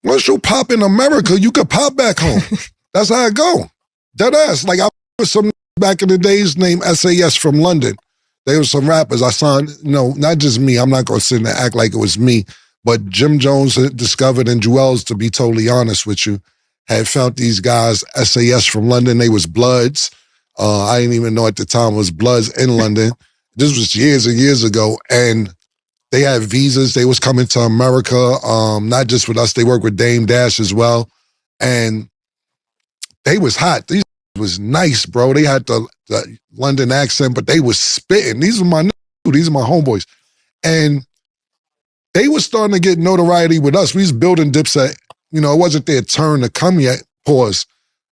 Once you pop in America, you could pop back home. That's how it go. Dead ass. Like I was some back in the days named SAS from London. They were some rappers. I signed, not just me. I'm not going to sit and act like it was me, but Jim Jones had discovered and Juelz, to be totally honest with you, had found these guys, SAS from London. They was Bloods. I didn't even know at the time it was Bloods in London. This was years and years ago. And they had visas. They was coming to America, not just with us. They worked with Dame Dash as well. And they was hot. These was nice, bro. They had the London accent, but they was spitting. These are my homeboys. And they was starting to get notoriety with us. We was building Dipset. It wasn't their turn to come yet. Pause.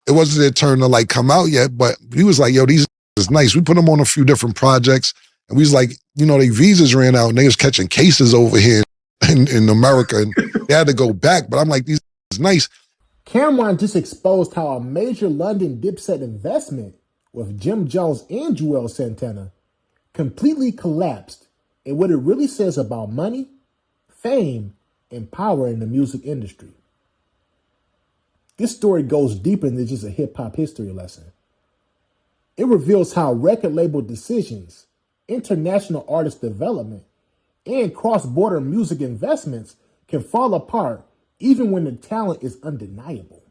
It wasn't their turn to like come out yet, but we was like, yo, these is nice. We put them on a few different projects. And we was like, their visas ran out and they was catching cases over here in America. And they had to go back. But I'm like, these is nice. Cameron just exposed how a major London Dipset investment with Jim Jones and Juelz Santana completely collapsed, and what it really says about money, fame, and power in the music industry. This story goes deeper than just a hip-hop history lesson. It reveals how record label decisions, international artist development, and cross-border music investments can fall apart even when the talent is undeniable.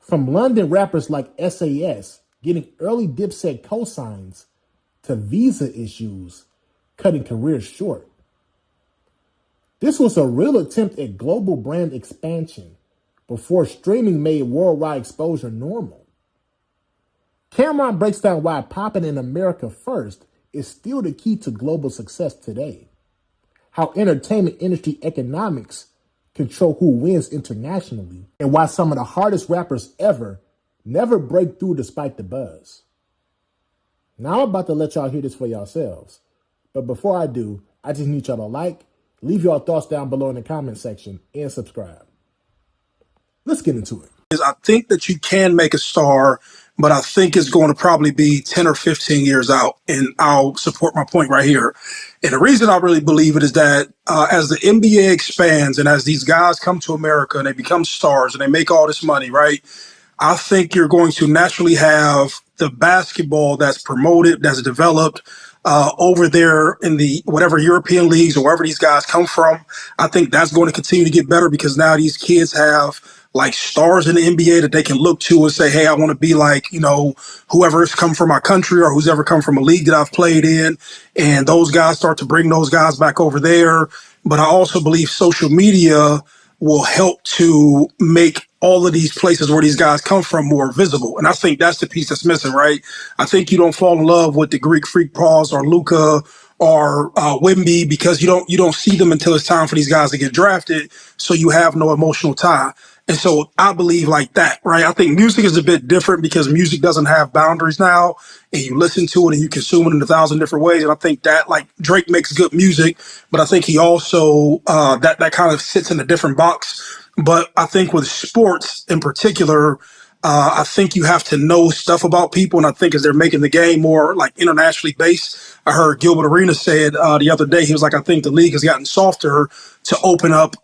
From London rappers like SAS getting early Dipset cosigns to visa issues cutting careers short. This was a real attempt at global brand expansion before streaming made worldwide exposure normal. Cameron breaks down why popping in America first is still the key to global success today. How entertainment industry economics control who wins internationally, and why some of the hardest rappers ever never break through despite the buzz. Now I'm about to let y'all hear this for yourselves. But before I do, I just need y'all to like, leave your thoughts down below in the comment section, and subscribe. Let's get into it. I think that you can make a star, but I think it's going to probably be 10 or 15 years out. And I'll support my point right here. And the reason I really believe it is that as the NBA expands and as these guys come to America and they become stars and they make all this money, right? I think you're going to naturally have the basketball that's promoted, that's developed over there in the whatever European leagues or wherever these guys come from. I think that's going to continue to get better because now these kids have like stars in the NBA that they can look to and say, hey, I want to be like, whoever's come from my country or who's ever come from a league that I've played in. And those guys start to bring those guys back over there. But I also believe social media will help to make all of these places where these guys come from more visible. And I think that's the piece that's missing, right? I think you don't fall in love with the Greek Freak Paws or Luka or Wimby because you don't see them until it's time for these guys to get drafted. So you have no emotional tie. And so I believe like that, right? I think music is a bit different because music doesn't have boundaries now, and you listen to it and you consume it in 1,000 different ways. And I think that like Drake makes good music, but I think he also, that kind of sits in a different box. But I think with sports in particular, I think you have to know stuff about people. And I think as they're making the game more like internationally based, I heard Gilbert Arenas said the other day, he was like, I think the league has gotten softer to open up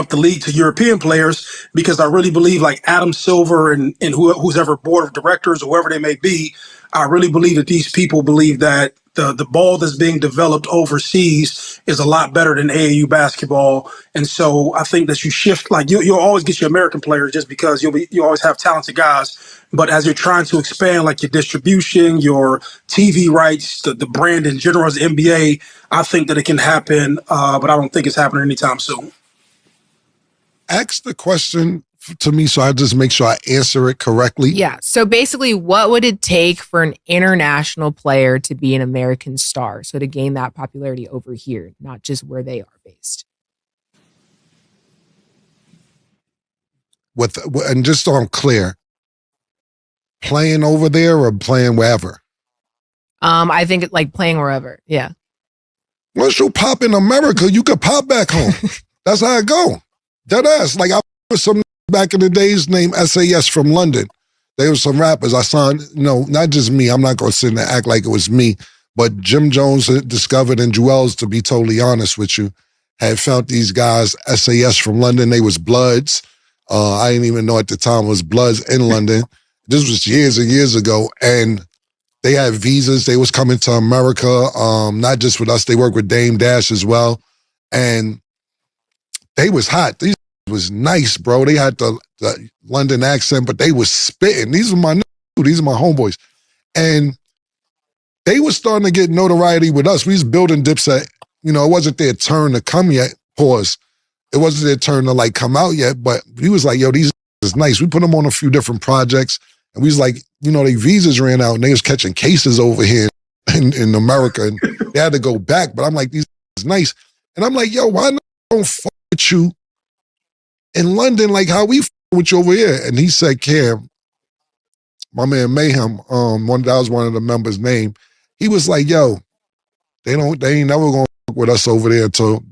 the league to European players because I really believe like Adam Silver and who's ever board of directors or whoever they may be, I really believe that these people believe that the ball that's being developed overseas is a lot better than AAU basketball. And so I think that you shift, like you'll always get your American players just because you always have talented guys. But as you're trying to expand like your distribution, your TV rights, the brand in general as the NBA, I think that it can happen, but I don't think it's happening anytime soon. Ask the question to me so I just make sure I answer it correctly. Yeah. So basically, what would it take for an international player to be an American star? So to gain that popularity over here, not just where they are based. And just so I'm clear, playing over there or playing wherever? I think it's like playing wherever. Yeah. Once you pop in America, you could pop back home. That's how it go. Dead ass. Like I was some back in the days named SAS from London. They were some rappers. I signed, not just me. I'm not going to sit and act like it was me, but Jim Jones had discovered and Juelz, to be totally honest with you, had found these guys, SAS from London. They was Bloods. I didn't even know at the time it was Bloods in London. This was years and years ago. And they had visas. They was coming to America, not just with us. They worked with Dame Dash as well. And they was hot. These was nice, bro. They had the London accent, but they was spitting. These are my homeboys. And they was starting to get notoriety with us. We was building Dipset. You know, it wasn't their turn to come yet. Pause. It wasn't their turn to like come out yet, but we was like, yo, these is nice. We put them on a few different projects, and we was like, you know, their visas ran out, and they was catching cases over here in America, and they had to go back. But I'm like, these is nice. And I'm like, yo, why not don't fuck with you in London like how we fuck with you over here? And he said, Cam, my man Mayhem, that was one of the members' name. He was like, yo, they ain't never gonna fuck with us over there until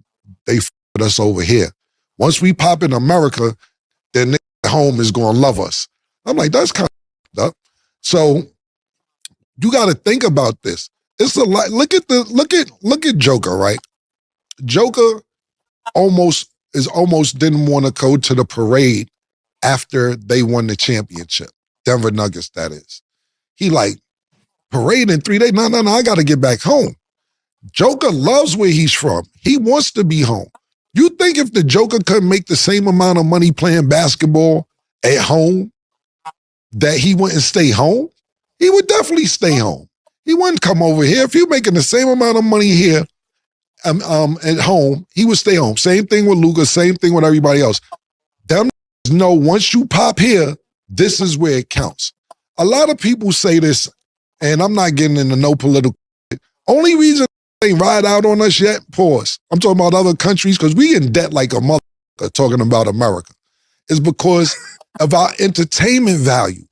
they fuck with us over here. Once we pop in America, then at home is gonna love us. I'm like, that's kind of up. So you gotta think about this. It's a lot. Look at Joker, right? Joker almost didn't want to go to the parade after they won the championship. Denver Nuggets, that is. He like, parade in 3 days? No, I got to get back home. Joker loves where he's from. He wants to be home. You think if the Joker could make the same amount of money playing basketball at home, that he wouldn't stay home? He would definitely stay home. He wouldn't come over here. If you're making the same amount of money here at home, he would stay home. Same thing with Luka, same thing with everybody else. Them know once you pop here, this is where it counts. A lot of people say this, and I'm not getting into no political. Only reason they ride out on us yet, pause. I'm talking about other countries because we in debt like a mother talking about America, is because of our entertainment value.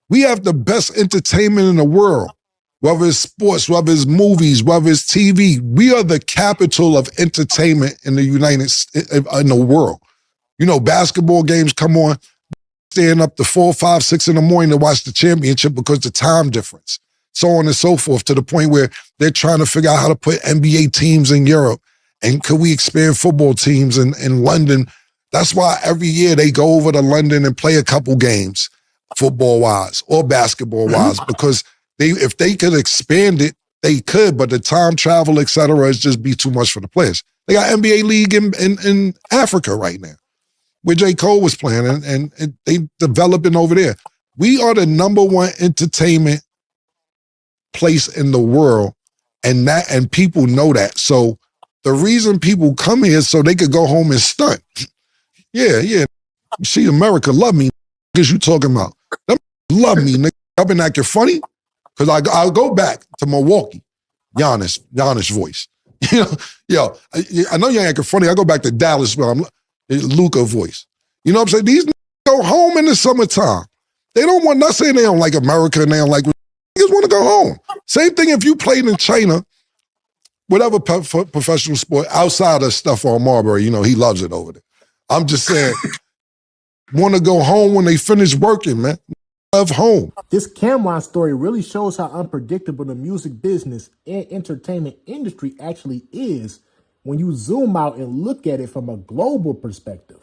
We have the best entertainment in the world, whether it's sports, whether it's movies, whether it's TV. We are the capital of entertainment in the world. You know, basketball games come on, staying up to 4, 5, 6 in the morning to watch the championship because the time difference, so on and so forth, to the point where they're trying to figure out how to put NBA teams in Europe. And could we expand football teams in London? That's why every year they go over to London and play a couple games, football-wise or basketball-wise, because if they could expand it, they could, but the time travel, et cetera, is just be too much for the players. They got NBA League in Africa right now, where J. Cole was playing, and they developing over there. We are the #1 entertainment place in the world, and people know that. So the reason people come here is so they could go home and stunt. Yeah. You see, America love me, because you talking about. Them love me, nigga. I've been acting funny, because I'll go back to Milwaukee. Giannis voice. I know you ain't acting funny. I go back to Dallas, where I'm Luka voice. You know what I'm saying? These go home in the summertime. They don't want, not saying they don't like America and they don't like, they just want to go home. Same thing if you played in China, whatever professional sport, outside of stuff on Marbury, you know, he loves it over there. I'm just saying, want to go home when they finish working, man. Love home. This Cameron story really shows how unpredictable the music business and entertainment industry actually is when you zoom out and look at it from a global perspective.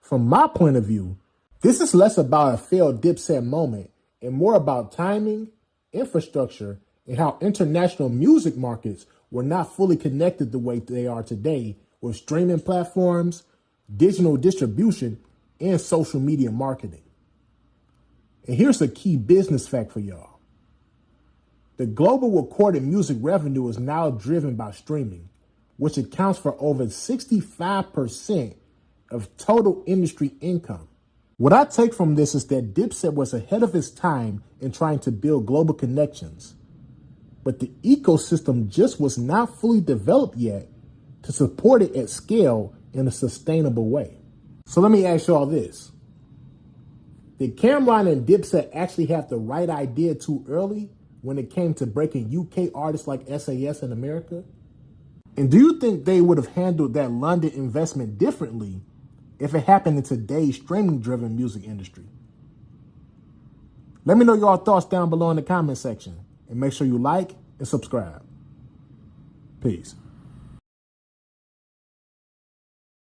From my point of view, this is less about a failed Dipset moment and more about timing, infrastructure, and how international music markets were not fully connected the way they are today with streaming platforms, digital distribution, and social media marketing. And here's a key business fact for y'all. The global recorded music revenue is now driven by streaming, which accounts for over 65% of total industry income. What I take from this is that Dipset was ahead of its time in trying to build global connections, but the ecosystem just was not fully developed yet to support it at scale in a sustainable way. So let me ask y'all this. Did Cameron and Dipset actually have the right idea too early when it came to breaking UK artists like SAS in America? And do you think they would have handled that London investment differently if it happened in today's streaming-driven music industry? Let me know your thoughts down below in the comment section, and make sure you like and subscribe. Peace.